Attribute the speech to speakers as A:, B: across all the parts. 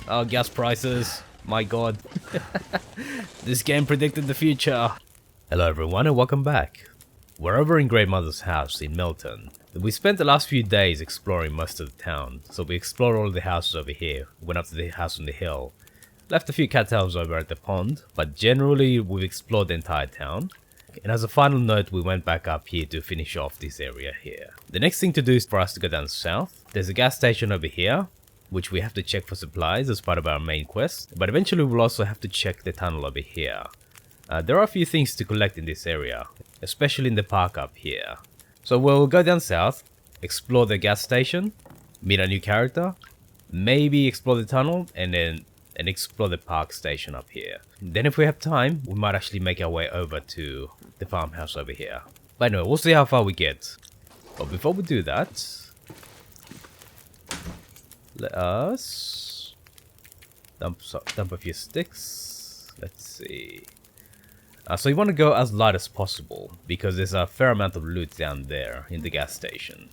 A: Oh, gas prices. My god. This game predicted the future. Hello everyone and welcome back. We're over in Grandmother's house in Milton. We spent the last few days exploring most of the town. So we explored all the houses over here. Went up to the house on the hill. Left a few cattails over at the pond. But generally we've explored the entire town. And as a final note, we went back up here to finish off this area here. The next thing to do is for us to go down south. There's a gas station over here, which we have to check for supplies as part of our main quest. But eventually we'll also have to check the tunnel over here. There are a few things to collect in this area, especially in the park up here. So we'll go down south, explore the gas station, meet a new character, maybe explore the tunnel, and then explore the park station up here. Then if we have time, we might actually make our way over to the farmhouse over here. But anyway, we'll see how far we get. But before we do that, let us dump a few sticks. Let's see. So you want to go as light as possible, because there's a fair amount of loot down there in the gas station.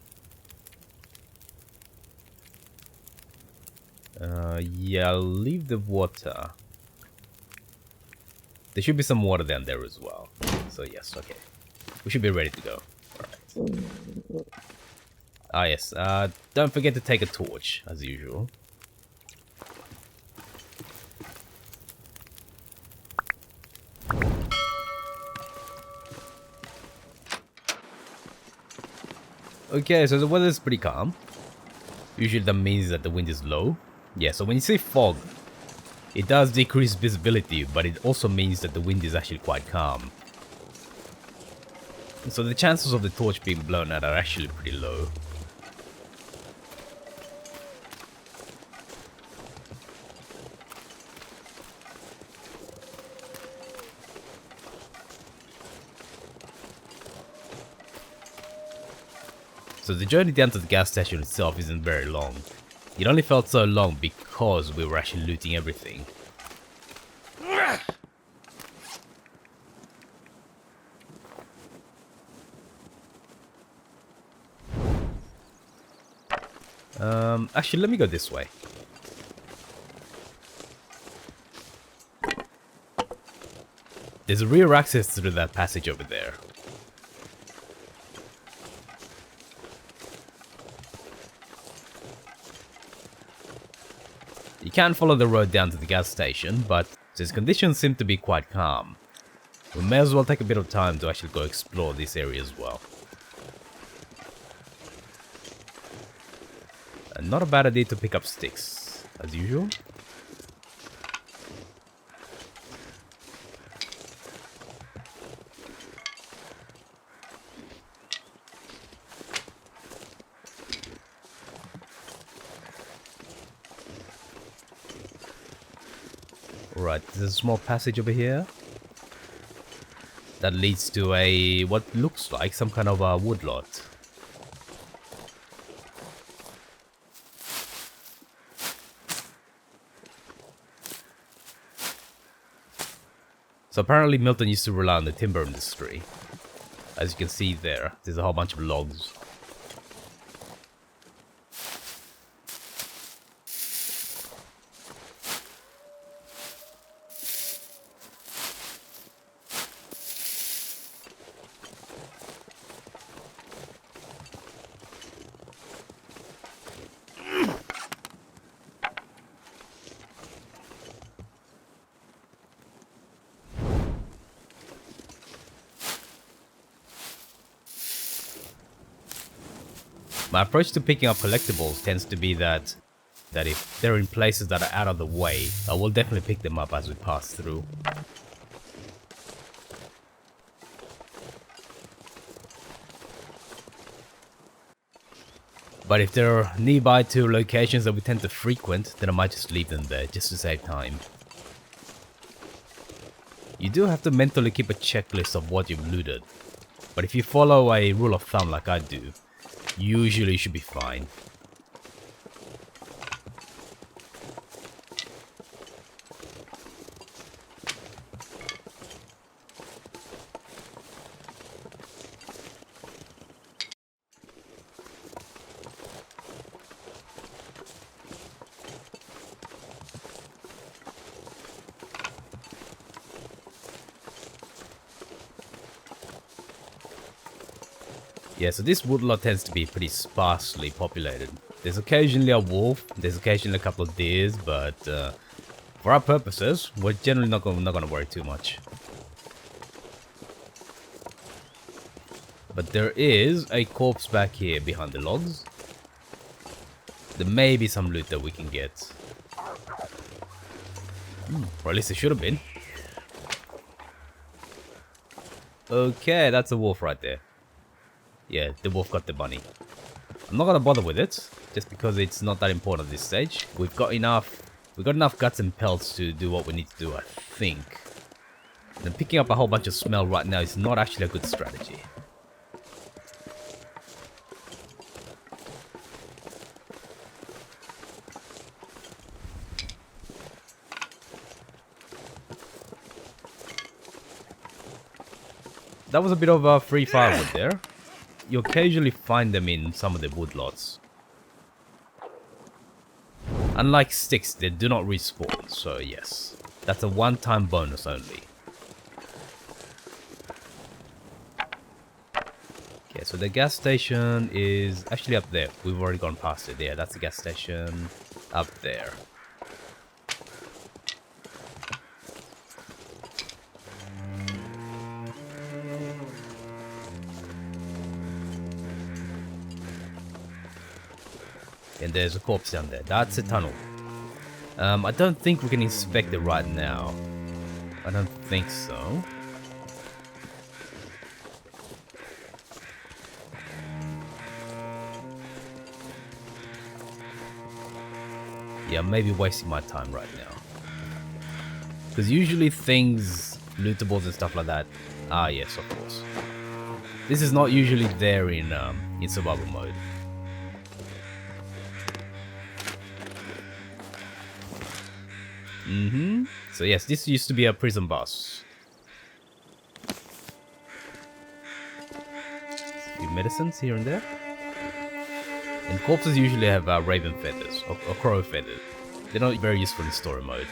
A: Yeah, I'll leave the water. There should be some water down there as well. So yes, okay. We should be ready to go. Alright. Ah yes, don't forget to take a torch, as usual. Okay, so the weather is pretty calm. Usually that means that the wind is low. Yeah, so when you see fog, it does decrease visibility, but it also means that the wind is actually quite calm. So the chances of the torch being blown out are actually pretty low. So the journey down to the gas station itself isn't very long. It only felt so long because we were actually looting everything. Actually, let me go this way. There's a rear access through that passage over there. You can follow the road down to the gas station, but since conditions seem to be quite calm, we may as well take a bit of time to actually go explore this area as well. And not a bad idea to pick up sticks, as usual. Right, there's a small passage over here that leads to a what looks like some kind of a woodlot. So apparently Milton used to rely on the timber industry. As you can see there, there's a whole bunch of logs. My approach to picking up collectibles tends to be that if they're in places that are out of the way, I will definitely pick them up as we pass through. But if they're nearby to locations that we tend to frequent, then I might just leave them there just to save time. You do have to mentally keep a checklist of what you've looted, but if you follow a rule of thumb like I do, usually you should be fine. Yeah, so this woodlot tends to be pretty sparsely populated. There's occasionally a wolf, there's occasionally a couple of deers, but for our purposes, we're generally not gonna worry too much. But there is a corpse back here behind the logs. There may be some loot that we can get. Or at least it should have been. Okay, that's a wolf right there. Yeah, the wolf got the bunny. I'm not gonna bother with it, just because it's not that important at this stage. We've got enough guts and pelts to do what we need to do, I think. And picking up a whole bunch of smell right now is not actually a good strategy. That was a bit of a free firewood there. You occasionally find them in some of the woodlots. Unlike sticks, they do not respawn, so yes. That's a one-time bonus only. Okay, so the gas station is actually up there. We've already gone past it. Yeah, that's the gas station up there. And there's a corpse down there. That's a tunnel. I don't think we can inspect it right now. I don't think so. Yeah, I'm maybe wasting my time right now. Because usually things, lootables and stuff like that. Ah, yes, of course. This is not usually there in survival mode. So yes, this used to be a prison bus. A few medicines here and there. And corpses usually have raven feathers, or crow feathers. They're not very useful in story mode,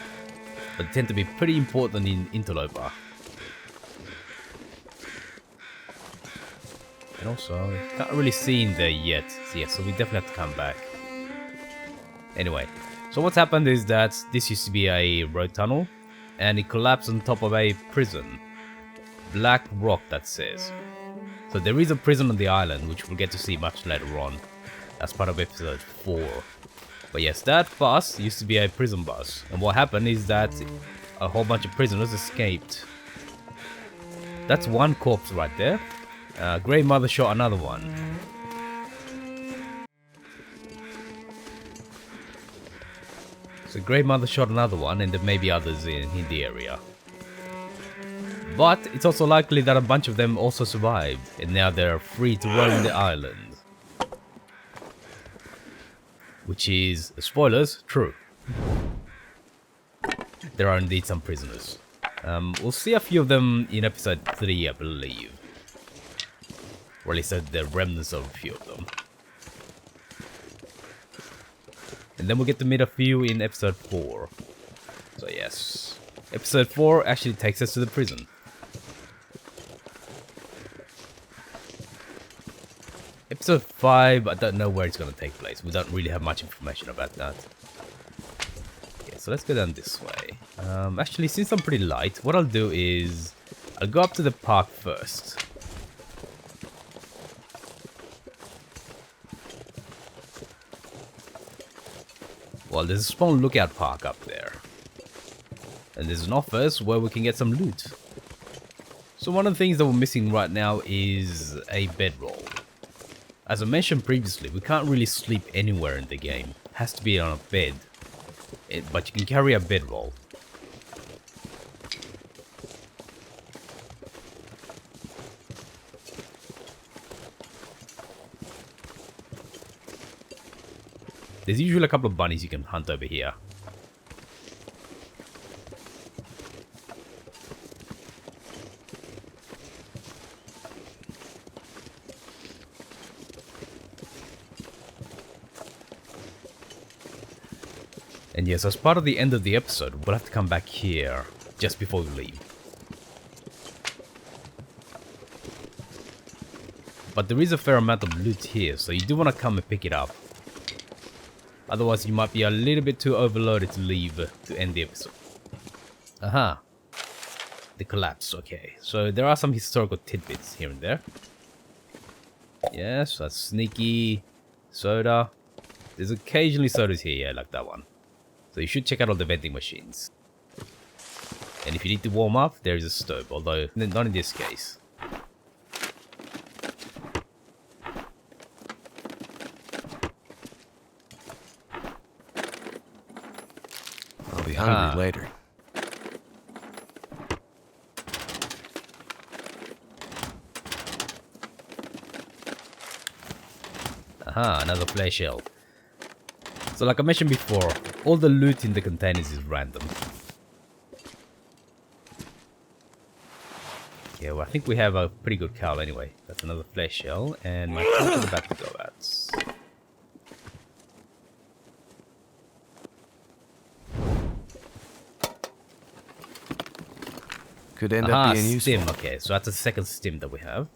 A: but they tend to be pretty important in Interloper. And also, can't really see in there yet. So yeah, so we definitely have to come back. Anyway. So what's happened is that this used to be a road tunnel, and it collapsed on top of a prison. Black Rock, that says. So there is a prison on the island, which we'll get to see much later on. That's part of episode 4. But yes, that bus used to be a prison bus. And what happened is that a whole bunch of prisoners escaped. That's one corpse right there. Grey Mother shot another one. So Grey Mother shot another one, and there may be others in the area. But it's also likely that a bunch of them also survived, and now they're free to roam the island. Which is, spoilers, true. There are indeed some prisoners. We'll see a few of them in episode 3, I believe. Or at least the remnants of a few of them. And then we'll get to meet a few in episode 4. So yes, episode 4 actually takes us to the prison. Episode 5, I don't know where it's going to take place. We don't really have much information about that. Okay, so let's go down this way. Actually, since I'm pretty light, what I'll do is I'll go up to the park first. Well, there's a small lookout park up there. And there's an office where we can get some loot. So one of the things that we're missing right now is a bedroll. As I mentioned previously, we can't really sleep anywhere in the game. It has to be on a bed. But you can carry a bedroll. There's usually a couple of bunnies you can hunt over here. And yes, as part of the end of the episode, we'll have to come back here just before we leave. But there is a fair amount of loot here, so you do want to come and pick it up. Otherwise, you might be a little bit too overloaded to leave to end the episode. Aha. The collapse, okay. So there are some historical tidbits here and there. Yes, that's sneaky. Soda. There's occasionally sodas here, yeah, like that one. So you should check out all the vending machines. And if you need to warm up, there is a stove, although not in this case.
B: I'll be hungry later.
A: Aha, another flare shell. So like I mentioned before, all the loot in the containers is random. Yeah, well, I think we have a pretty good cow anyway. That's another flare shell, and my torch is about to go out.
B: Could end up being useful.
A: Stim, okay, so that's the second stim that we have.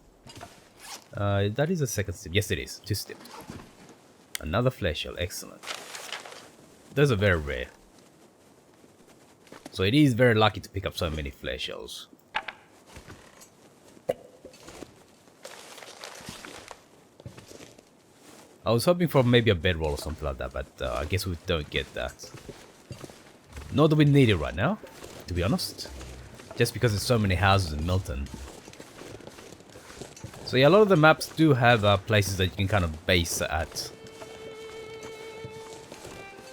A: That is a second stim. Yes, it is. 2 stim. Another flare shell, excellent. Those are very rare. So it is very lucky to pick up so many flare shells. I was hoping for maybe a bedroll or something like that, but I guess we don't get that. Nor do we need it right now, to be honest. Just because there's so many houses in Milton. So yeah, a lot of the maps do have places that you can kind of base at.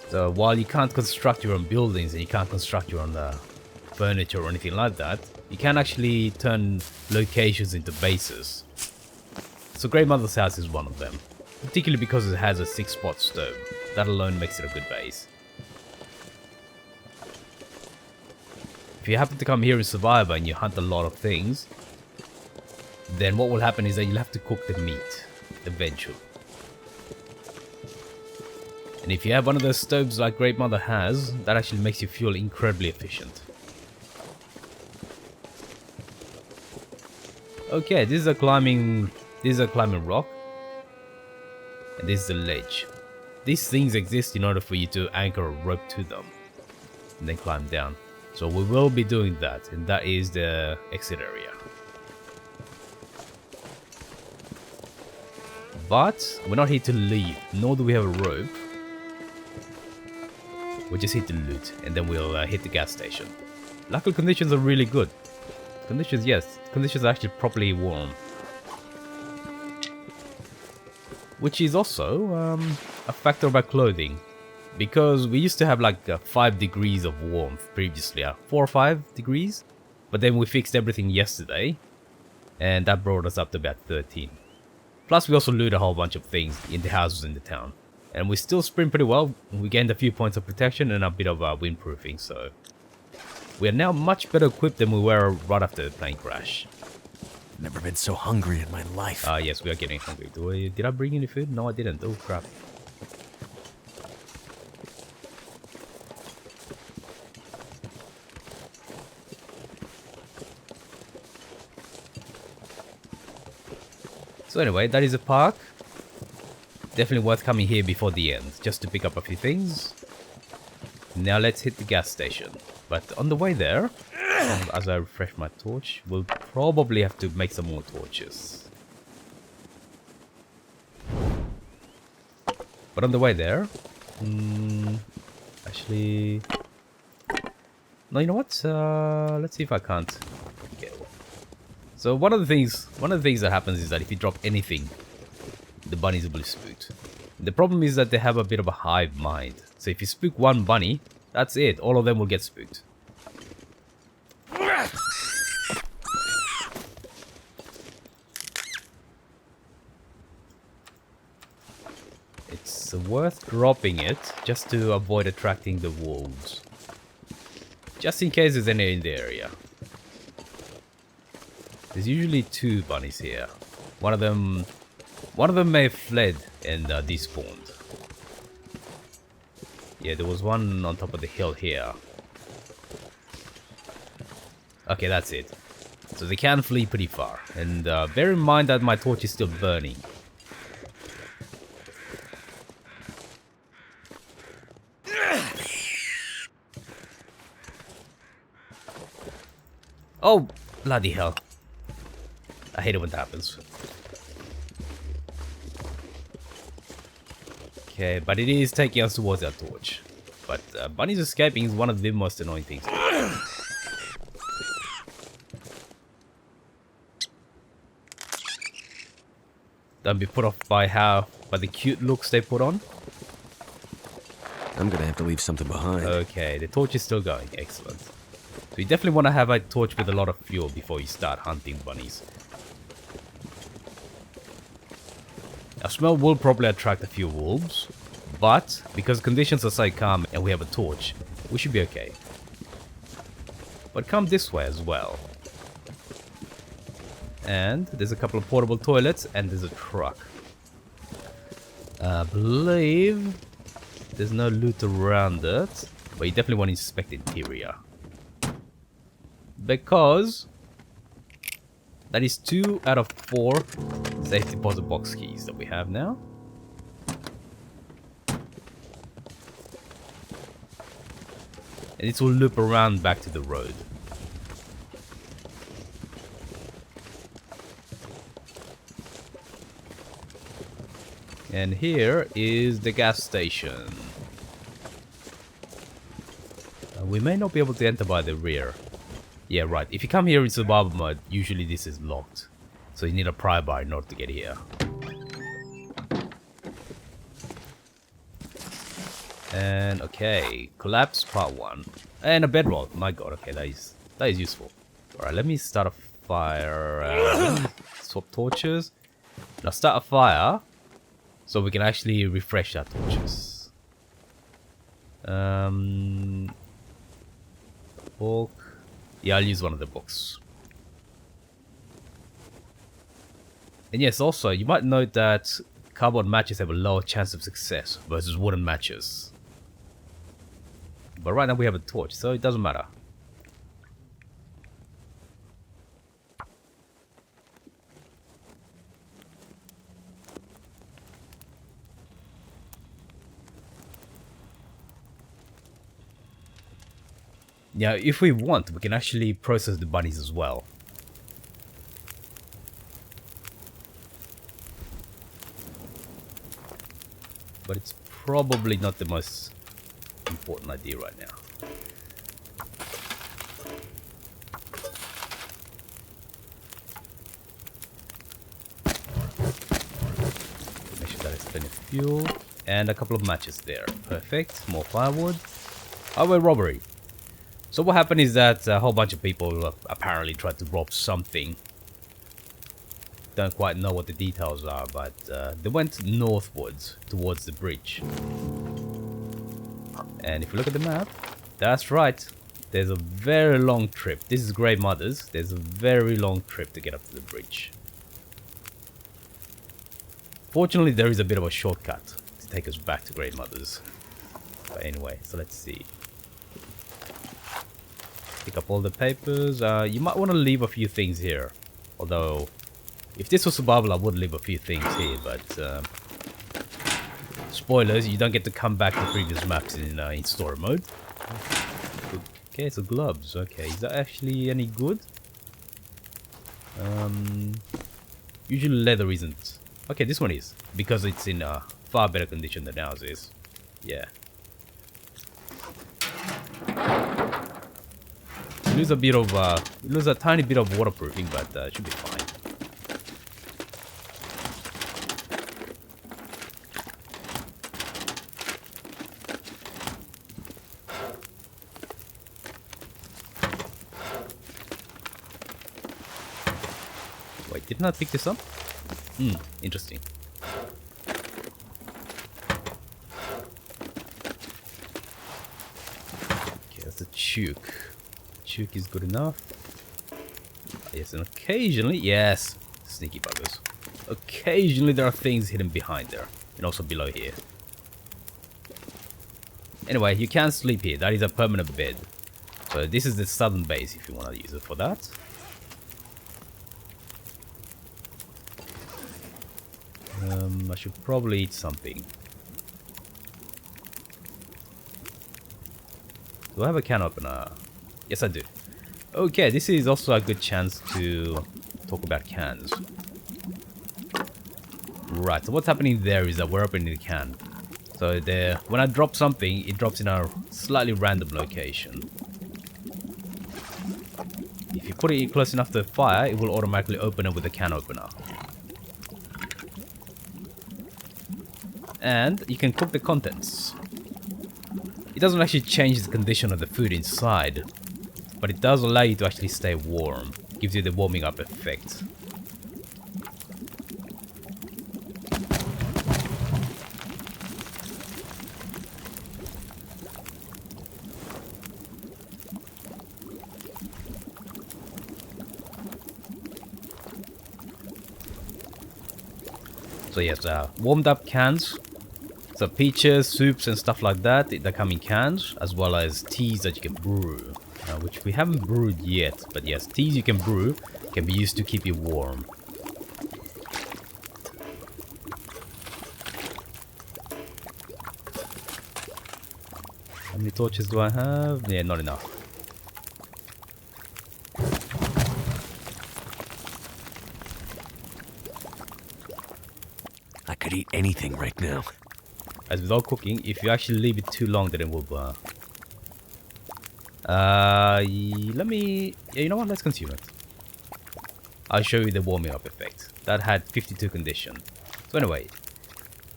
A: So while you can't construct your own buildings and you can't construct your own furniture or anything like that, you can actually turn locations into bases. So Great Mother's house is one of them. Particularly because it has a 6-spot stove. That alone makes it a good base. If you happen to come here in Survivor and you hunt a lot of things, then what will happen is that you'll have to cook the meat eventually. And if you have one of those stoves like Great Mother has, that actually makes you fuel incredibly efficient. Okay, this is a climbing rock. And this is a ledge. These things exist in order for you to anchor a rope to them and then climb down. So we will be doing that, and that is the exit area. But we're not here to leave, nor do we have a rope. We're just here to loot, and then we'll hit the gas station. Luckily, conditions are really good. Conditions, yes, conditions are actually properly warm. Which is also a factor about clothing. Because we used to have like 5 degrees of warmth previously, 4 or 5 degrees. But then we fixed everything yesterday, and that brought us up to about 13. Plus we also looted a whole bunch of things in the houses in the town. And we still sprint pretty well. We gained a few points of protection and a bit of windproofing, so... we are now much better equipped than we were right after the plane crash.
B: Never been so hungry in my life.
A: Yes, we are getting hungry. Did I bring any food? No, I didn't. Oh, crap. So anyway, that is a park. Definitely worth coming here before the end, just to pick up a few things. Now let's hit the gas station. But on the way there, as I refresh my torch, we'll probably have to make some more torches. But on the way there, actually, no, you know what? Let's see if I can't. Okay. So one of the things that happens is that if you drop anything, the bunnies will be spooked. The problem is that they have a bit of a hive mind. So if you spook one bunny, that's it. All of them will get spooked. It's worth dropping it just to avoid attracting the wolves. Just in case there's any in the area. There's usually 2 bunnies here. One of them may have fled and despawned. Yeah, there was one on top of the hill here. Okay, that's it. So they can flee pretty far. And bear in mind that my torch is still burning. Oh, bloody hell. I hate it when that happens. Okay, but it is taking us towards our torch. But bunnies escaping is one of the most annoying things. Don't be put off by the cute looks they put on.
B: I'm gonna have to leave something behind.
A: Okay, the torch is still going. Excellent. So you definitely want to have a torch with a lot of fuel before you start hunting bunnies. Our smell will probably attract a few wolves, but because conditions are so calm and we have a torch, we should be okay. But come this way as well. And there's a couple of portable toilets and there's a truck. I believe there's no loot around it, but you definitely want to inspect the interior. Because that is 2 out of 4 safe deposit box keys that we have now. And it will loop around back to the road. And here is the gas station. We may not be able to enter by the rear. Yeah, right. If you come here in survival mode, usually this is locked. So you need a pry bar in order to get here. And okay, collapse part 1. And a bedroll. My god, okay, that is useful. Alright, let me start a fire. Let me swap torches. Now start a fire so we can actually refresh our torches. Book. Yeah, I'll use one of the books. And yes, also, you might note that cardboard matches have a lower chance of success versus wooden matches. But right now we have a torch, so it doesn't matter. Now, if we want, we can actually process the bunnies as well. But it's probably not the most important idea right now. Make sure that there's plenty of fuel. And a couple of matches there. Perfect. More firewood. Highway robbery. So what happened is that a whole bunch of people apparently tried to rob something. Don't quite know what the details are, but they went northwards towards the bridge. And if you look at the map, that's right. There's a very long trip. This is Grey Mother's. There's a very long trip to get up to the bridge. Fortunately, there is a bit of a shortcut to take us back to Grey Mother's. But anyway, so let's see. Pick up all the papers. You might want to leave a few things here. Although, if this was survival, I would leave a few things here. But, spoilers, you don't get to come back to previous maps in story mode. Okay, so gloves. Okay, is that actually any good? Usually leather isn't. Okay, this one is. Because it's in far better condition than ours is. Yeah. Lose a bit of, lose a tiny bit of waterproofing, but it should be fine. Wait, didn't I pick this up? Interesting. Okay, that's a chook. Chook is good enough. Yes, and occasionally, yes, sneaky buggers. Occasionally there are things hidden behind there, and also below here. Anyway, you can sleep here. That is a permanent bed. So this is the southern base if you want to use it for that. I should probably eat something. Do I have a can opener? Yes, I do. Okay, this is also a good chance to talk about cans. Right, so what's happening there is that we're opening the can. So there, when I drop something, it drops in a slightly random location. If you put it close enough to the fire, it will automatically open it with a can opener. And you can cook the contents. It doesn't actually change the condition of the food inside, but it does allow you to actually stay warm. It gives you the warming up effect. So yes, warmed up cans. So peaches, soups and stuff like that, they come in cans, as well as teas that you can brew. Which we haven't brewed yet, but yes, teas you can brew can be used to keep you warm. How many torches do I have? Yeah, not enough.
B: I could eat anything right now.
A: As with all cooking, if you actually leave it too long, then it will burn. Let me... Yeah, you know what? Let's consume it. I'll show you the warming up effect. That had 52 condition. So anyway,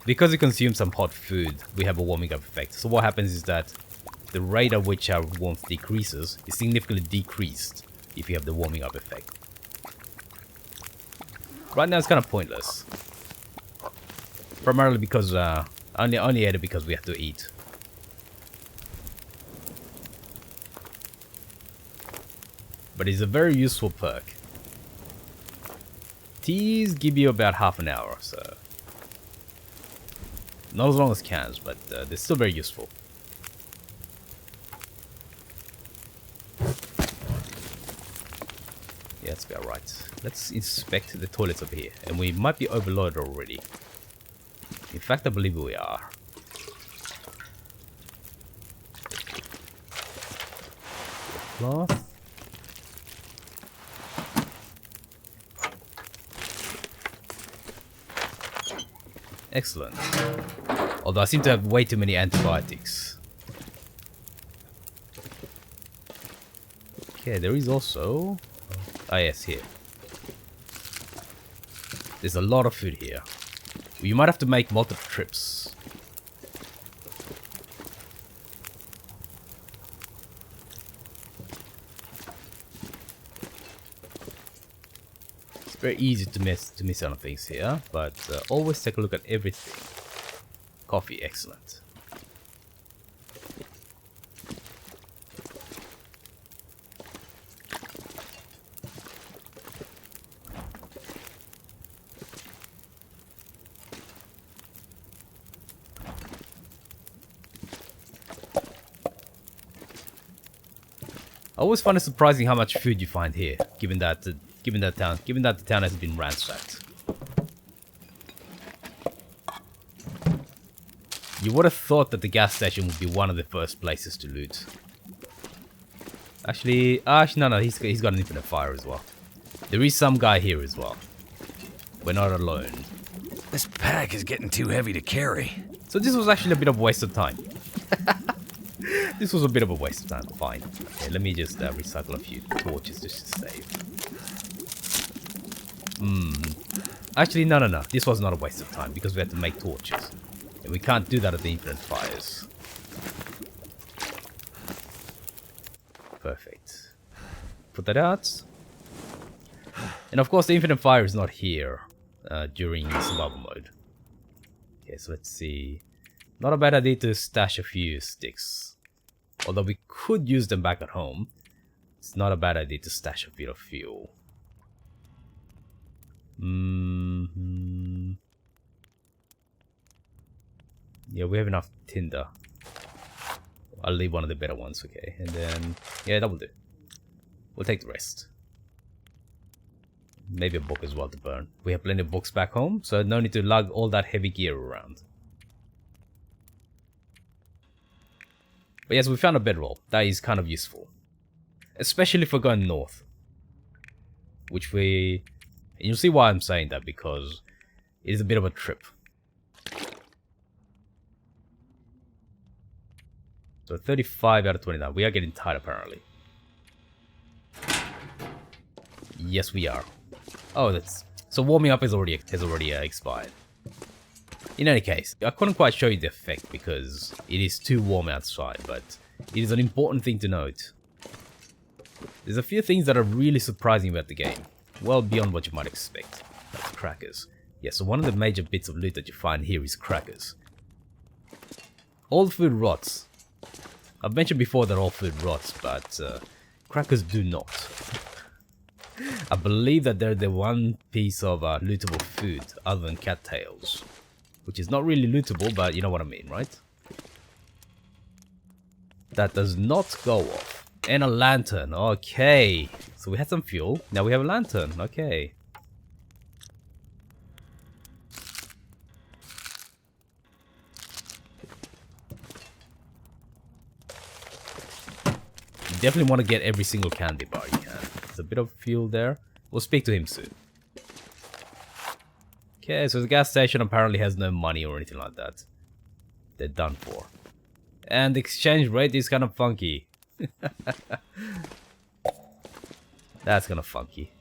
A: because we consume some hot food, we have a warming up effect. So what happens is that the rate at which our warmth decreases is significantly decreased if you have the warming up effect. Right now it's kind of pointless. Primarily because only ate it because we have to eat. But it's a very useful perk. Teas give you about half an hour or so. Not as long as cans, but they're still very useful. Yeah, that's about right. Let's inspect the toilets over here. And we might be overloaded already. In fact, I believe we are. Cloth. Excellent. Although I seem to have way too many antibiotics. Okay, there is also... Ah yes, here. There's a lot of food here. You might have to make multiple trips. It's very easy to miss on things here, but always take a look at everything. Coffee, excellent. I always find it surprising how much food you find here, given that the town has been ransacked. You would have thought that the gas station would be one of the first places to loot. Actually, no, he's got an infinite fire as well. There is some guy here as well. We're not alone.
B: This pack is getting too heavy to carry.
A: So this was actually a bit of a waste of time. This was a bit of a waste of time, fine. Okay, let me just recycle a few torches just to save. Actually, no. This was not a waste of time because we had to make torches. And we can't do that at the infinite fires. Perfect. Put that out. And of course the infinite fire is not here during survival mode. Okay, so let's see. Not a bad idea to stash a few sticks. Although we could use them back at home, it's not a bad idea to stash a bit of fuel. Yeah, we have enough tinder. I'll leave one of the better ones, okay? And then, yeah, that will do. We'll take the rest. maybe a book as well to burn. We have plenty of books back home, so no need to lug all that heavy gear around. But yes, we found a bedroll. That is kind of useful. Especially for going north. Which and you'll see why I'm saying that, because it is a bit of a trip. So 35 out of 29. We are getting tired apparently. Yes, we are. Oh, that's... So warming up has already expired. In any case, I couldn't quite show you the effect because it is too warm outside, but it is an important thing to note. There's a few things that are really surprising about the game. Well beyond what you might expect. That's crackers. Yeah, so one of the major bits of loot that you find here is crackers. All food rots. I've mentioned before that all food rots, but crackers do not. I believe that they're the one piece of lootable food other than cattails. Which is not really lootable, but you know what I mean, right? That does not go off. And a lantern, okay. So we had some fuel, now we have a lantern, okay. You definitely want to get every single candy bar you can. There's a bit of fuel there. We'll speak to him soon. Okay, so the gas station apparently has no money or anything like that. They're done for. And the exchange rate is kind of funky. That's kind of funky.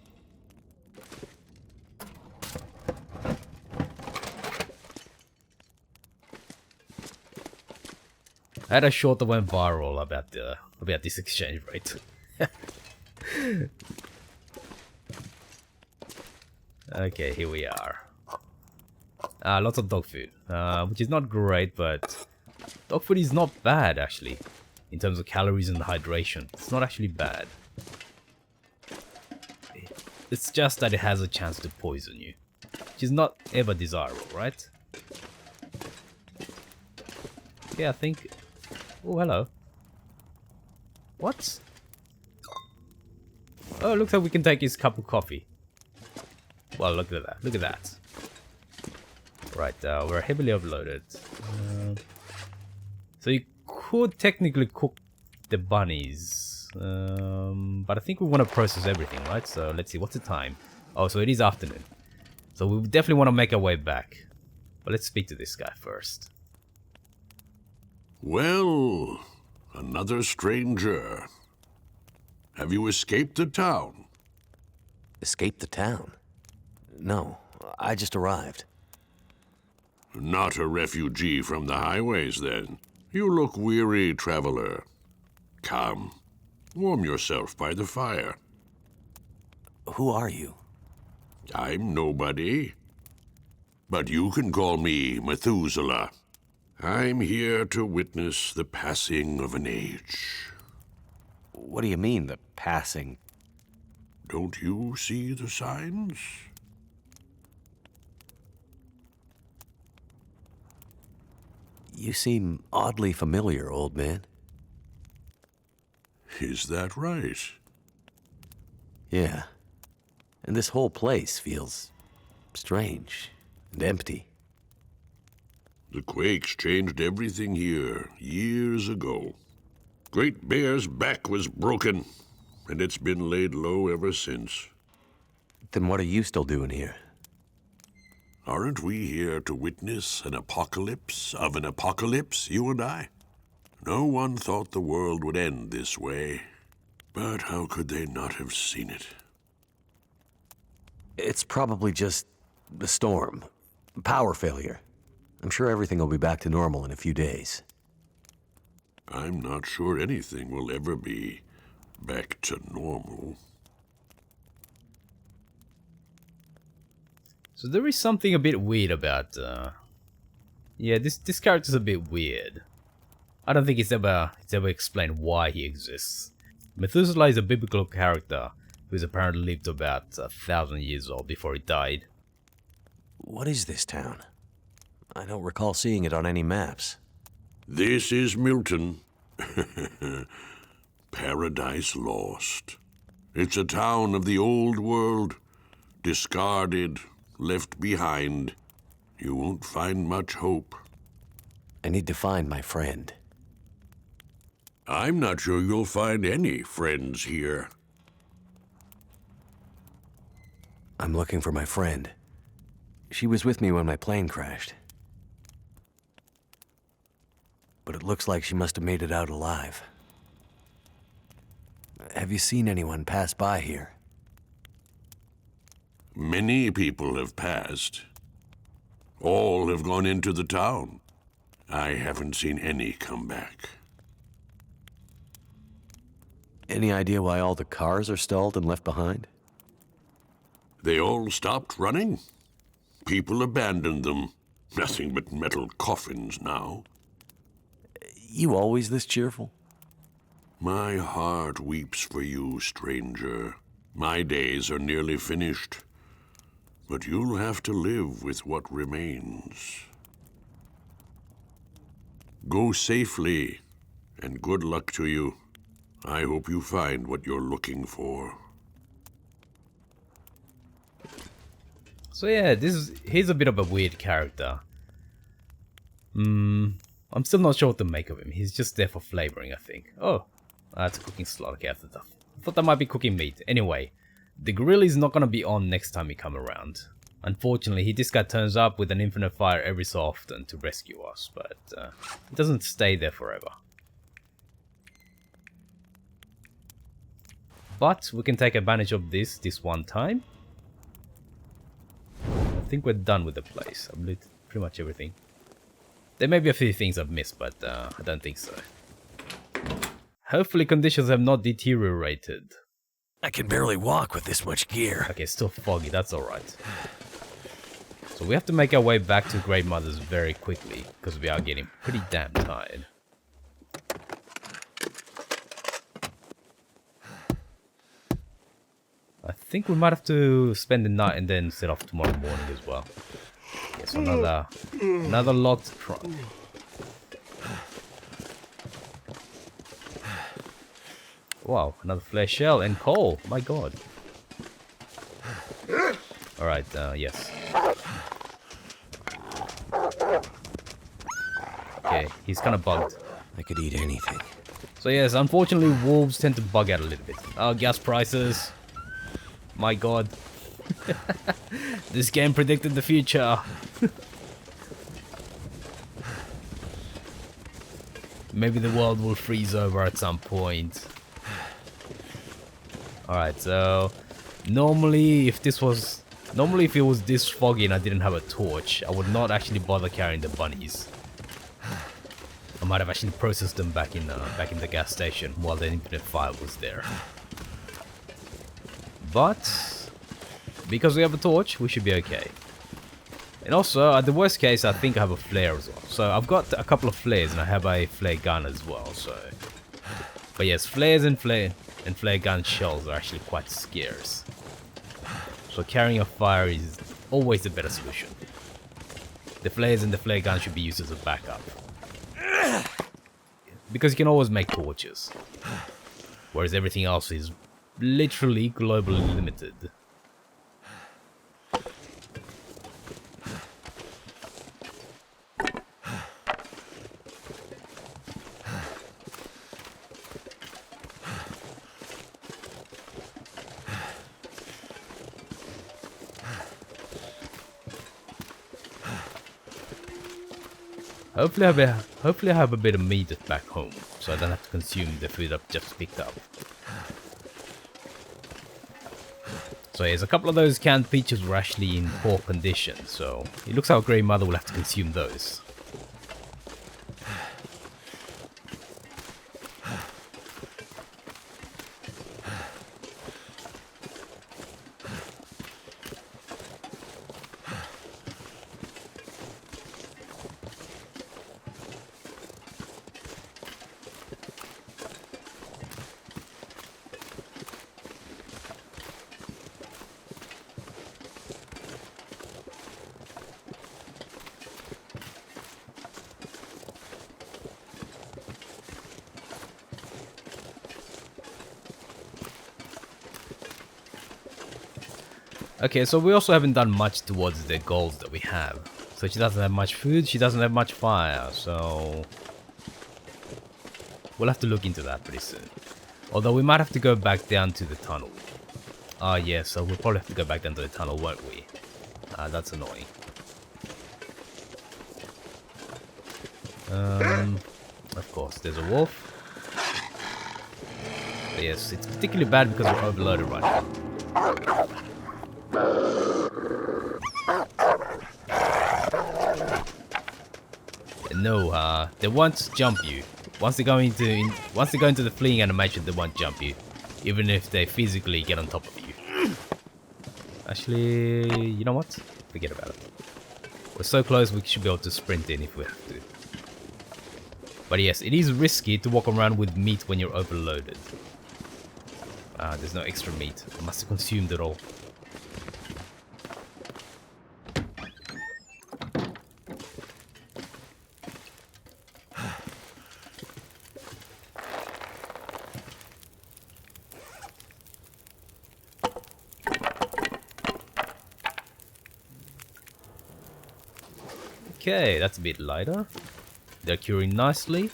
A: I had a short that went viral about this exchange rate. Okay, here we are. Lots of dog food, which is not great, but dog food is not bad actually. In terms of calories and hydration, it's not actually bad. It's just that it has a chance to poison you, which is not ever desirable, right? Yeah, I think... Oh, hello. What? Oh, looks like we can take his cup of coffee. Well, look at that. Look at that. Right, we're heavily overloaded. So you could technically cook the bunnies. But I think we want to process everything, right? So let's see, what's the time? Oh, so it is afternoon. So we definitely want to make our way back. But let's speak to this guy first.
C: Well, another stranger. Have you escaped the town?
B: Escaped the town? No, I just arrived.
C: Not a refugee from the highways, then. You look weary, traveler. Come, warm yourself by the fire.
B: Who are you?
C: I'm nobody. But you can call me Methuselah. I'm here to witness the passing of an age.
B: What do you mean, the passing?
C: Don't you see the signs?
B: You seem oddly familiar, old man.
C: Is that right?
B: Yeah. And this whole place feels strange and empty.
C: The quakes changed everything here years ago. Great Bear's back was broken, and it's been laid low ever since.
B: Then what are you still doing here?
C: Aren't we here to witness an apocalypse of an apocalypse, you and I? No one thought the world would end this way. But how could they not have seen it?
B: It's probably just a storm. Power failure. I'm sure everything will be back to normal in a few days.
C: I'm not sure anything will ever be back to normal.
A: So there is something a bit weird about, yeah, this character's a bit weird. I don't think it's ever explained why he exists. Methuselah is a biblical character who's apparently lived about 1,000 years old before he died.
B: What is this town? I don't recall seeing it on any maps.
C: This is Milton. Paradise Lost. It's a town of the old world, discarded, left behind. You won't find much hope.
B: I need to find my friend.
C: I'm not sure you'll find any friends here.
B: I'm looking for my friend. She was with me when my plane crashed. But it looks like she must have made it out alive. Have you seen anyone pass by here?
C: Many people have passed. All have gone into the town. I haven't seen any come back.
B: Any idea why all the cars are stalled and left behind?
C: They all stopped running. People abandoned them. Nothing but metal coffins now.
B: You always this cheerful?
C: My heart weeps for you, stranger. My days are nearly finished. But you'll have to live with what remains. Go safely, and good luck to you. I hope you find what you're looking for.
A: So yeah, he's a bit of a weird character. I'm still not sure what to make of him. He's just there for flavoring, I think. Oh, that's a cooking slot. Okay, I thought that might be cooking meat. Anyway, the grill is not gonna be on next time we come around. Unfortunately, this guy turns up with an infinite fire every so often to rescue us, but it doesn't stay there forever. But we can take advantage of this one time. I think we're done with the place. I've looted pretty much everything. There may be a few things I've missed, but I don't think so. Hopefully conditions have not deteriorated.
B: I can barely walk with this much gear.
A: Okay, it's still foggy, that's alright. So we have to make our way back to Great Mother's very quickly, because we are getting pretty damn tired. I think we might have to spend the night and then set off tomorrow morning as well. Yes, another locked trunk. Wow, another flare shell and coal. My god. Alright, yes. Okay, he's kind of bugged.
B: I could eat anything.
A: So yes, unfortunately wolves tend to bug out a little bit. Gas prices. My god. This game predicted the future. Maybe the world will freeze over at some point. Alright, so normally if it was this foggy and I didn't have a torch, I would not actually bother carrying the bunnies. I might have actually processed them back in the gas station while the infinite fire was there. But because we have a torch, we should be okay. And also, at the worst case, I think I have a flare as well. So I've got a couple of flares and I have a flare gun as well. So, but yes, flares and flare gun shells are actually quite scarce. So carrying a fire is always the better solution. The flares and the flare gun should be used as a backup. Because you can always make torches. Whereas everything else is literally globally limited. Hopefully I have a bit of meat back home, so I don't have to consume the food I've just picked up. So yes, a couple of those canned peaches were actually in poor condition, so it looks like Grey Mother will have to consume those. Okay, so we also haven't done much towards the goals that we have. So she doesn't have much food, she doesn't have much fire, so... we'll have to look into that pretty soon. Although we might have to go back down to the tunnel. Ah, yeah, so we'll probably have to go back down to the tunnel, won't we? That's annoying. Of course, there's a wolf. But yes, it's particularly bad because we're overloaded right now. No, they won't jump you. Once they go into the fleeing animation, they won't jump you, even if they physically get on top of you. Actually, you know what? Forget about it. We're so close, we should be able to sprint in if we have to. But yes, it is risky to walk around with meat when you're overloaded. There's no extra meat. I must have consumed it all. Okay, that's a bit lighter. They're curing nicely.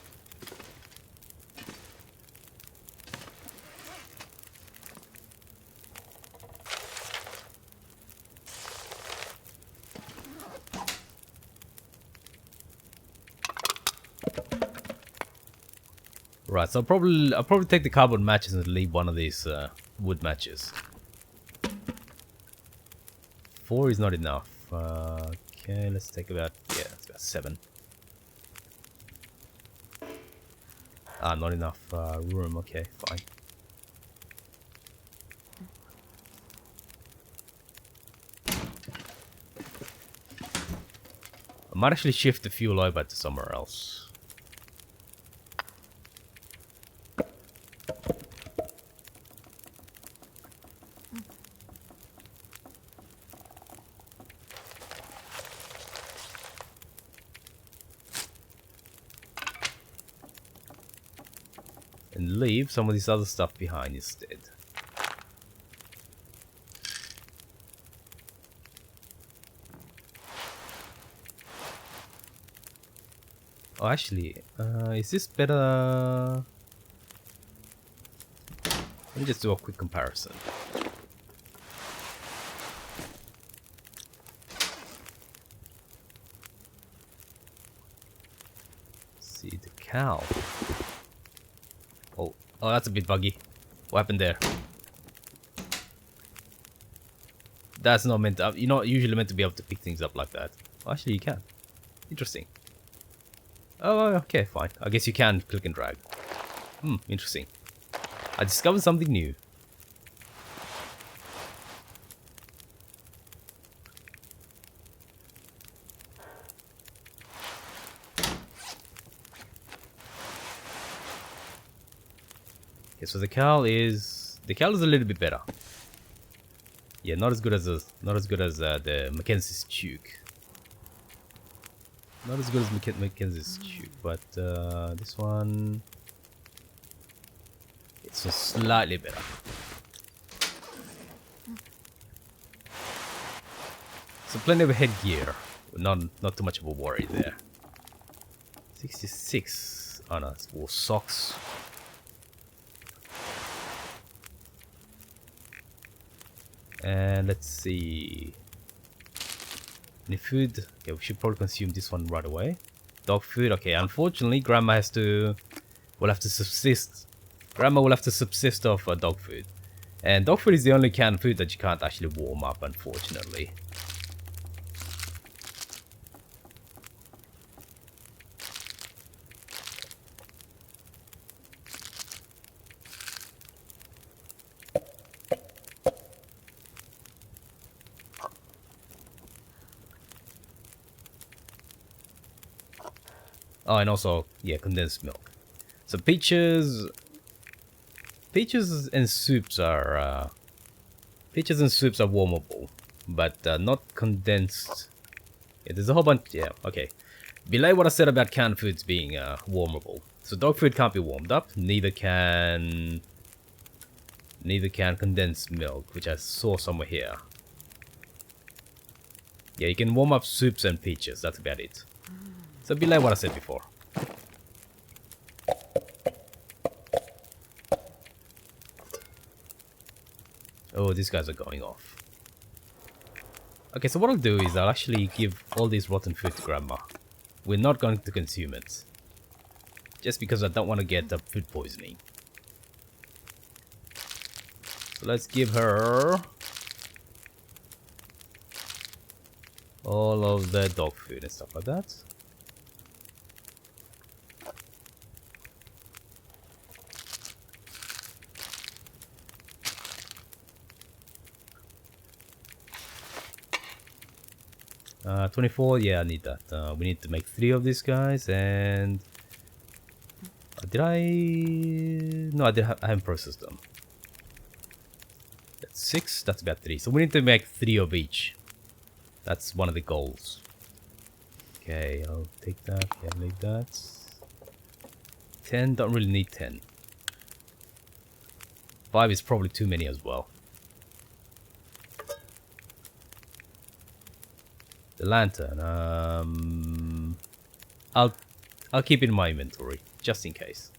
A: Right, so I'll probably take the cardboard matches and leave one of these wood matches. 4 is not enough. Okay, let's take about, yeah, it's about 7. Not enough room. Okay, fine. I might actually shift the fuel over to somewhere else. And leave some of this other stuff behind instead. Oh, actually, is this better? Let me just do a quick comparison. See the cow. Oh, that's a bit buggy. What happened there? That's not meant to... You're not usually meant to be able to pick things up like that. Oh, actually, you can. Interesting. Oh, okay, fine. I guess you can click and drag. Interesting. I discovered something new. Okay, so the cowl is a little bit better. Yeah, not as good as the Mackenzie's Duke. Not as good as Mackenzie's Duke, but this one, it's just slightly better. So plenty of headgear, not too much of a worry there. 66. Oh no, it's more socks. And let's see. Any food? Okay, we should probably consume this one right away. Dog food. Okay, unfortunately, Grandma will have to subsist. Grandma will have to subsist off dog food. And dog food is the only canned food that you can't actually warm up, unfortunately. Oh, and also, yeah, condensed milk. So peaches and soups are warmable, but not condensed. Yeah, there's a whole bunch. Yeah, okay. Belay what I said about canned foods being warmable. So dog food can't be warmed up. Neither can condensed milk, which I saw somewhere here. Yeah, you can warm up soups and peaches. That's about it. So be like what I said before. Oh, these guys are going off. Okay, so what I'll do is I'll actually give all this rotten food to Grandma. We're not going to consume it. Just because I don't want to get food poisoning. So let's give her all of the dog food and stuff like that. Uh, 24, yeah, I need that. We need to make 3 of these guys, and did I? No, I haven't processed them. That's 6. That's about 3. So we need to make 3 of each. That's one of the goals. Okay, I'll take that. Yeah, make that. 10. Don't really need 10. 5 is probably too many as well. The lantern. I'll keep it in my inventory just in case.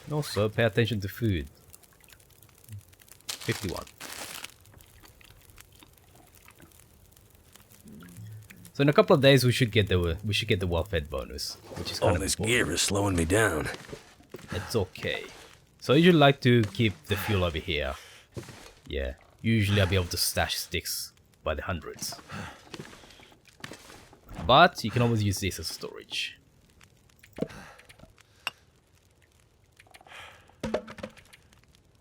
A: And also pay attention to food. 51. So in a couple of days we should get the well-fed bonus, which is kind
B: All
A: of
B: this
A: important.
B: gear is slowing me down.
A: It's okay. So I usually like to keep the fuel over here. Yeah, usually I'll be able to stash sticks by the hundreds. But you can always use this as storage.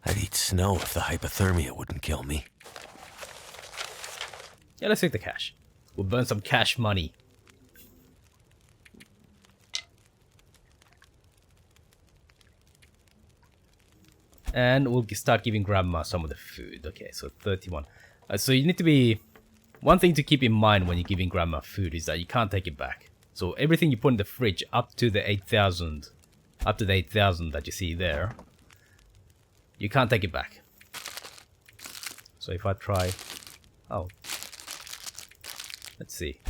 B: I'd eat snow if the hypothermia wouldn't kill me.
A: Yeah, let's take the cash. We'll burn some cash money. And we'll start giving Grandma some of the food. Okay, so 31. So you need to be... One thing to keep in mind when you're giving Grandma food is that you can't take it back. So everything you put in the fridge up to the 8,000... Up to the 8,000 that you see there, you can't take it back. So if I try... Oh. Let's see.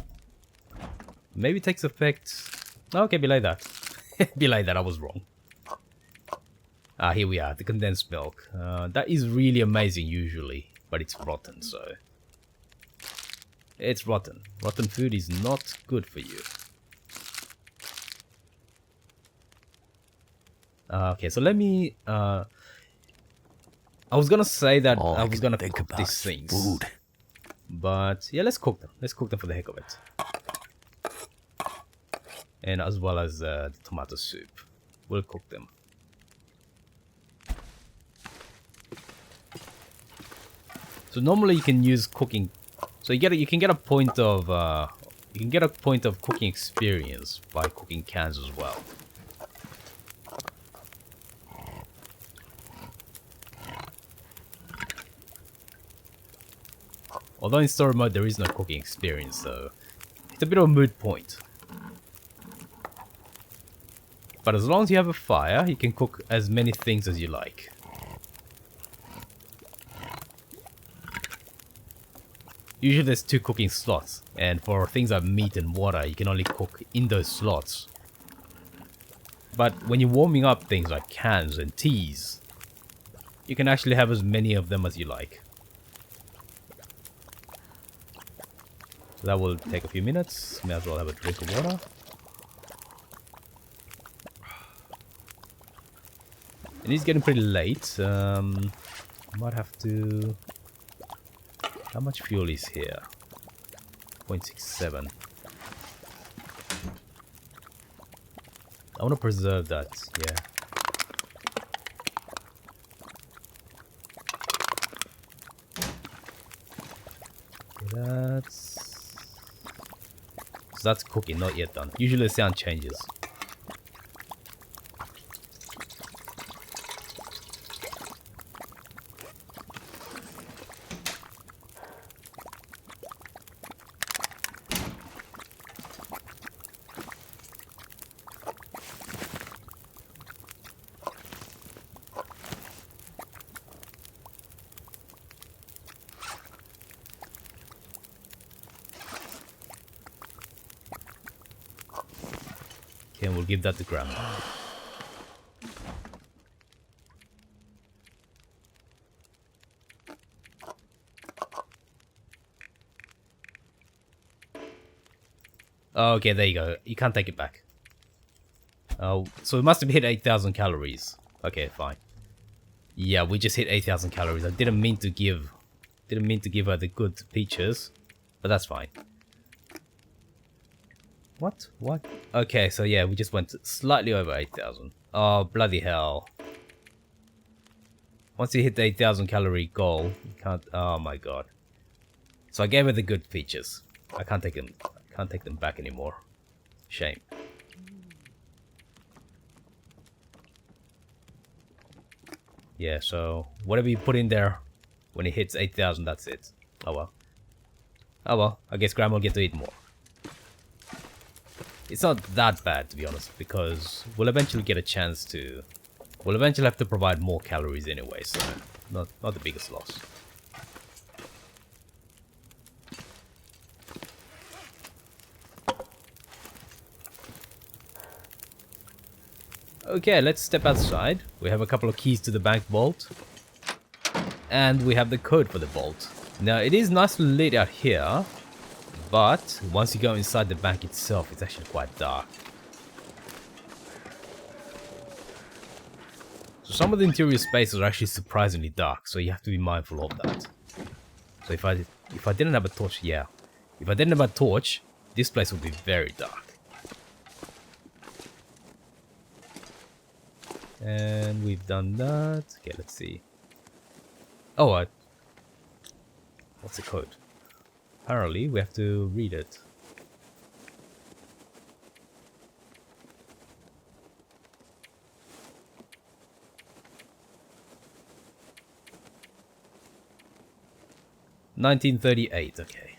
A: Maybe it takes effect... Okay, be like that. Be like that, I was wrong. Ah, here we are, the condensed milk. That is really amazing usually, but it's rotten, so... It's rotten. Rotten food is not good for you. Okay, so let me... I was gonna say that I was gonna cook these things.
B: Food.
A: But, yeah, let's cook them. Let's cook them for the heck of it. And as well as the tomato soup. We'll cook them. So normally you can use cooking, so you can get a point of cooking experience by cooking cans as well. Although in story mode there is no cooking experience, so it's a bit of a moot point. But as long as you have a fire, you can cook as many things as you like. Usually there's 2 cooking slots, and for things like meat and water, you can only cook in those slots. But when you're warming up things like cans and teas, you can actually have as many of them as you like. So that will take a few minutes. May as well have a drink of water. And it's getting pretty late. Might have to... How much fuel is here? 0.67. I want to preserve that, yeah. Okay, so that's cooking, not yet done. Usually the sound changes. Okay, and we'll give that to Grandma. Oh, okay, there you go. You can't take it back. Oh, so we must have hit 8,000 calories. Okay, fine. Yeah, we just hit 8,000 calories. I didn't mean to give her the good peaches, but that's fine. What? What? Okay, so yeah, we just went slightly over 8,000. Oh, bloody hell. Once you hit the 8,000 calorie goal, you can't... Oh my god. So I gave her the good peaches. I can't take them back anymore. Shame. Yeah, so whatever you put in there, when it hits 8,000, that's it. Oh well. Oh well, I guess Grandma will get to eat more. It's not that bad, to be honest, because we'll eventually get a chance to... We'll eventually have to provide more calories anyway, so not the biggest loss. Okay, let's step outside. We have a couple of keys to the bank vault. And we have the code for the vault. Now, it is nicely lit out here, but once you go inside the bank itself, it's actually quite dark. So some of the interior spaces are actually surprisingly dark, so you have to be mindful of that. So if I didn't have a torch, yeah. If I didn't have a torch, this place would be very dark. And we've done that. Okay, let's see. Oh, what's the code? Apparently, we have to read it. $1938, okay.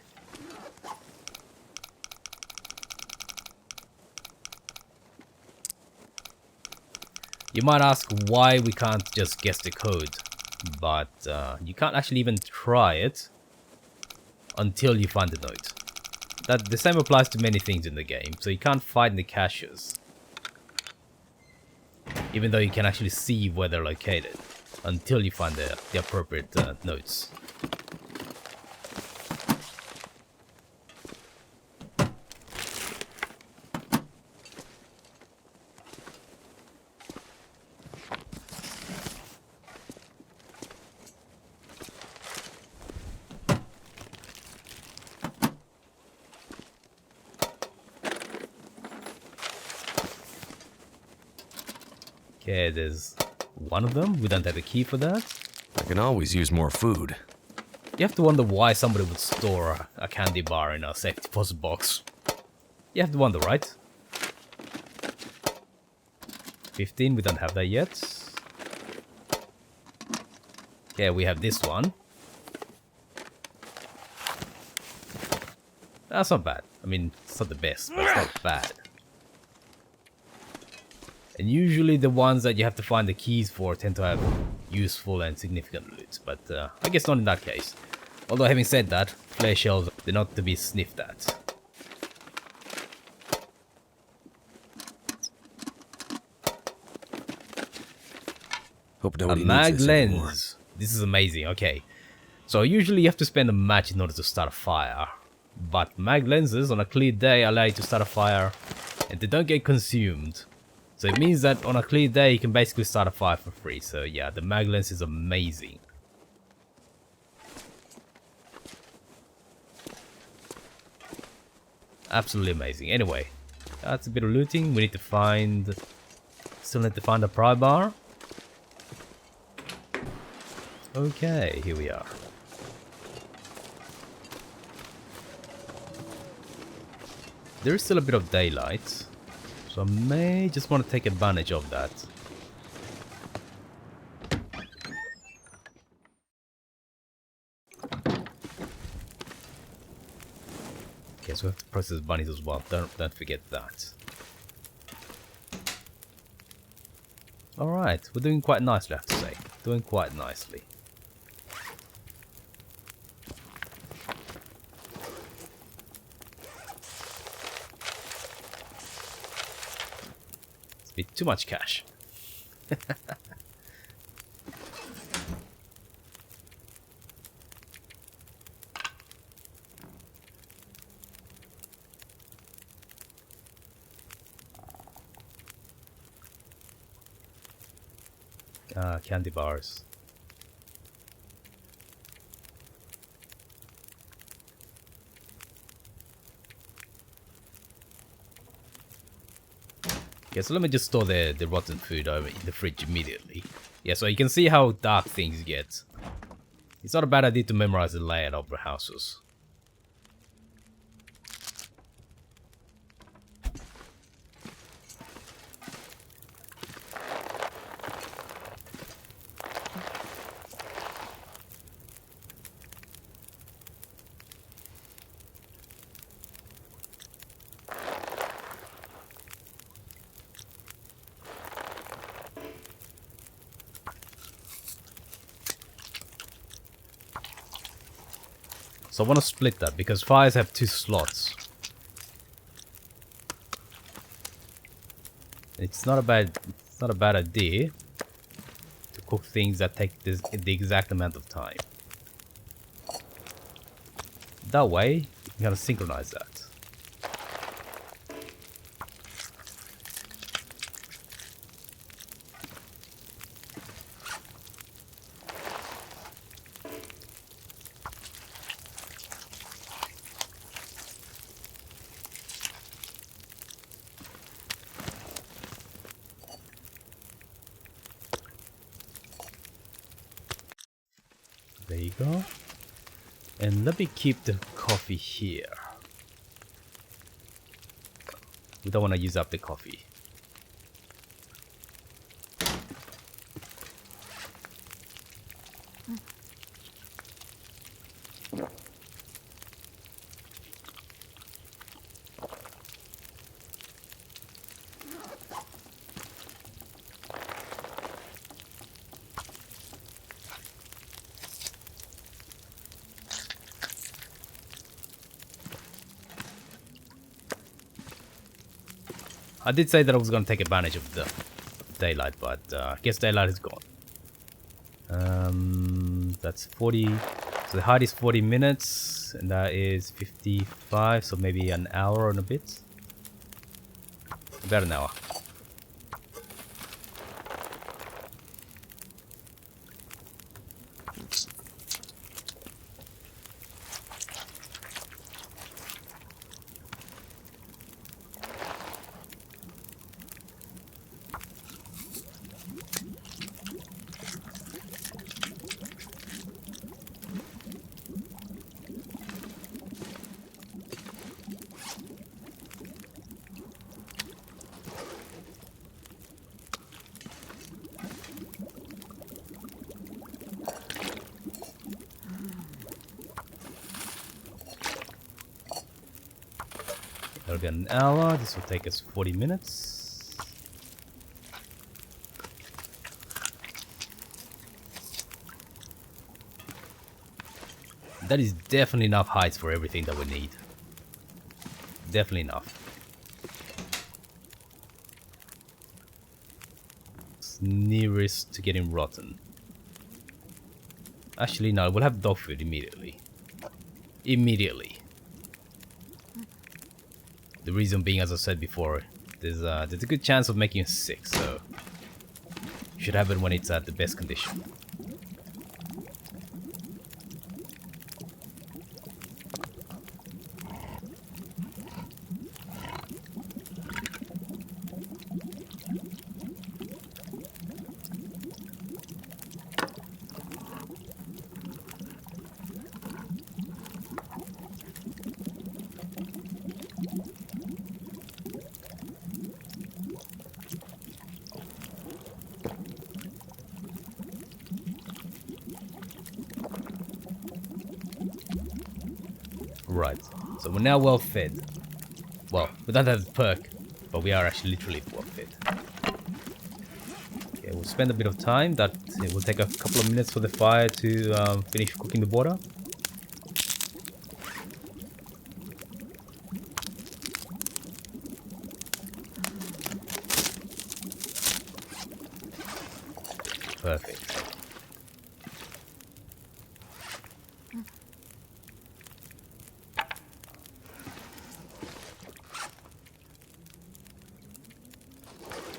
A: You might ask why we can't just guess the code, but you can't actually even try it until you find the note. The same applies to many things in the game, so you can't find the caches, even though you can actually see where they're located, until you find the appropriate notes. Okay, there's one of them. We don't have a key for that.
B: I can always use more food.
A: You have to wonder why somebody would store a candy bar in a safe deposit box. You have to wonder, right? 15, we don't have that yet. Okay, we have this one. That's not bad. I mean, it's not the best, but it's not bad. And usually the ones that you have to find the keys for tend to have useful and significant loot, but I guess not in that case. Although having said that, flare shells, they're not to be sniffed at.
B: Hope
A: A
B: nobody
A: mag
B: needs this anymore.
A: lens. This is amazing, okay. So usually you have to spend a match in order to start a fire. But mag lenses on a clear day allow you to start a fire and they don't get consumed. So it means that on a clear day you can basically start a fire for free. So yeah, the mag lens is amazing. Absolutely amazing. Anyway, that's a bit of looting. We need to find... Still need to find a pry bar. Okay, here we are. There is still a bit of daylight, so I may just want to take advantage of that. Okay, so we have to process bunnies as well. Don't forget that. Alright, we're doing quite nicely, I have to say. Doing quite nicely. Bit too much cash. Candy bars. Okay, so let me just store the rotten food over in the fridge immediately. Yeah, so you can see how dark things get. It's not a bad idea to memorize the layout of the houses. So I want to split that because fires have 2 slots. It's not a bad idea to cook things that take the exact amount of time. That way, you can kind of synchronize that. There you go. And let me keep the coffee here. We don't want to use up the coffee. I did say that I was going to take advantage of the daylight, but I guess daylight is gone. That's 40. So the height is 40 minutes, and that is 55, so maybe an hour and a bit. About an hour. That'll be an hour. This will take us 40 minutes. That is definitely enough heights for everything that we need. Definitely enough. It's nearest to getting rotten. Actually, no, we'll have dog food immediately. Immediately. The reason being, as I said before, there's a good chance of making it sick, so you should have it when it's at the best condition. Right, so we're now well fed. Well, we don't have the perk, but we are actually literally well fed. Okay, we'll spend a bit of time. That it will take a couple of minutes for the fire to finish cooking the water. perfect.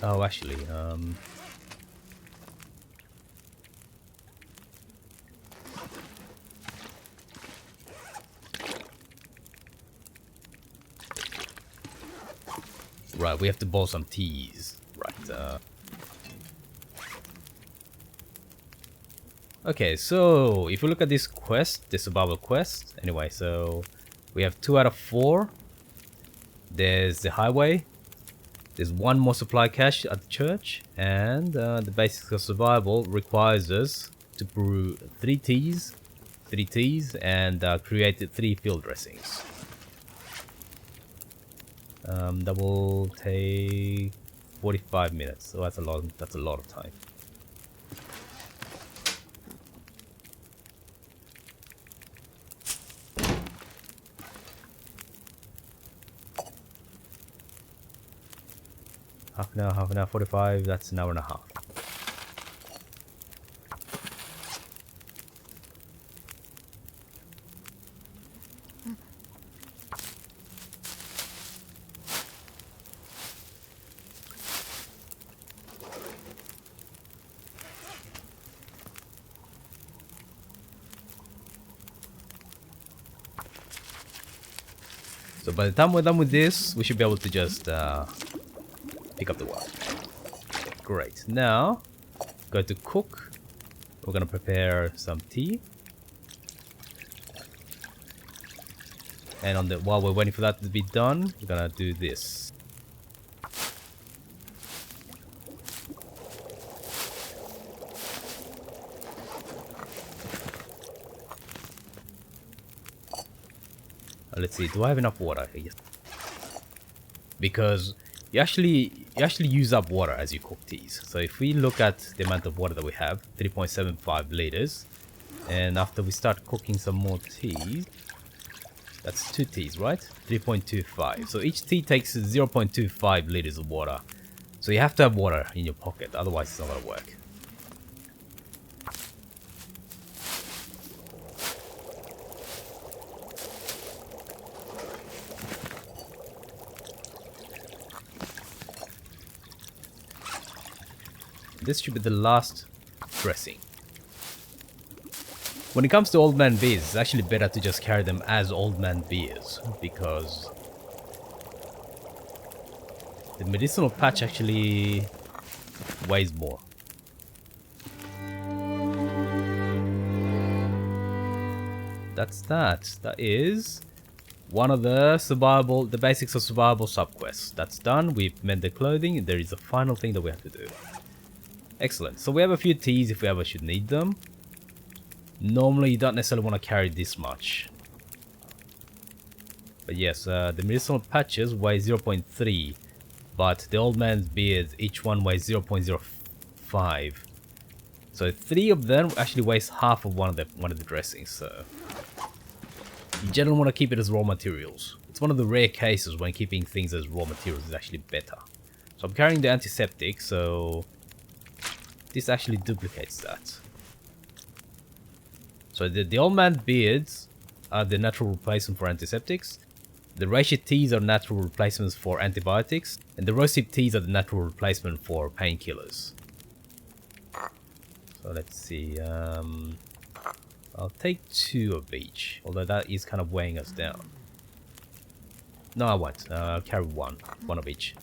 A: Oh, actually, right, we have to boil some teas. Right, okay, so if you look at this quest, this survival quest, anyway, so we have 2 out of 4. There's the highway. There's 1 more supply cache at the church, and the basics of survival requires us to brew 3 teas, and create 3 field dressings. That will take 45 minutes, so that's a lot. That's a lot of time. Half an hour, 45, that's an hour and a half. So by the time we're done with this, we should be able to just pick up the water. Great. Now, go to cook. We're gonna prepare some tea. And while we're waiting for that to be done, we're gonna do this. Let's see, do I have enough water? Yes. Because you actually use up water as you cook teas. So if we look at the amount of water that we have, 3.75 liters, and after we start cooking some more teas, that's 2 teas, right? 3.25. So each tea takes 0.25 liters of water. So you have to have water in your pocket, otherwise it's not gonna work. This should be the last dressing. When it comes to old man beers, it's actually better to just carry them as old man beers, because the medicinal patch actually weighs more. That's that. That is one of the basics of survival subquests. That's done. We've made the clothing. There is a final thing that we have to do. Excellent. So we have a few teas if we ever should need them. Normally you don't necessarily want to carry this much. But yes, the medicinal patches weigh 0.3. But the old man's beards, each one weighs 0.05. So 3 of them actually weighs half of one of the dressings. So you generally want to keep it as raw materials. It's one of the rare cases when keeping things as raw materials is actually better. So I'm carrying the antiseptic, so this actually duplicates that. So the old man beards are the natural replacement for antiseptics. The reishi teas are natural replacements for antibiotics. And the rosehip teas are the natural replacement for painkillers. So let's see. I'll take 2 of each. Although that is kind of weighing us down. No, I won't. I'll carry 1 of each.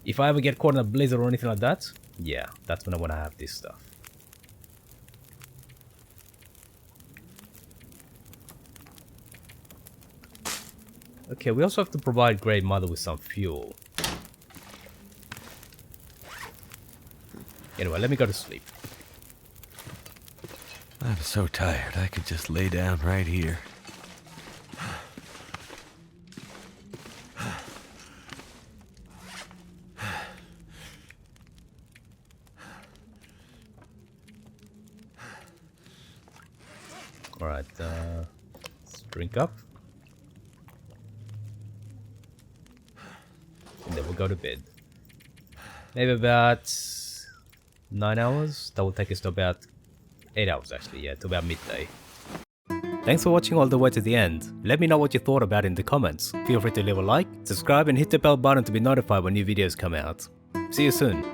A: If I ever get caught in a blizzard or anything like that, yeah, that's when I want to have this stuff. Okay, we also have to provide Great Mother with some fuel. Anyway, let me go to sleep.
B: I'm so tired, I could just lay down right here.
A: Alright, let's drink up. And then we'll go to bed. Maybe about 9 hours. That will take us to about 8 hours actually, yeah, to about midday. Thanks for watching all the way to the end. Let me know what you thought about it in the comments. Feel free to leave a like, subscribe and hit the bell button to be notified when new videos come out. See you soon.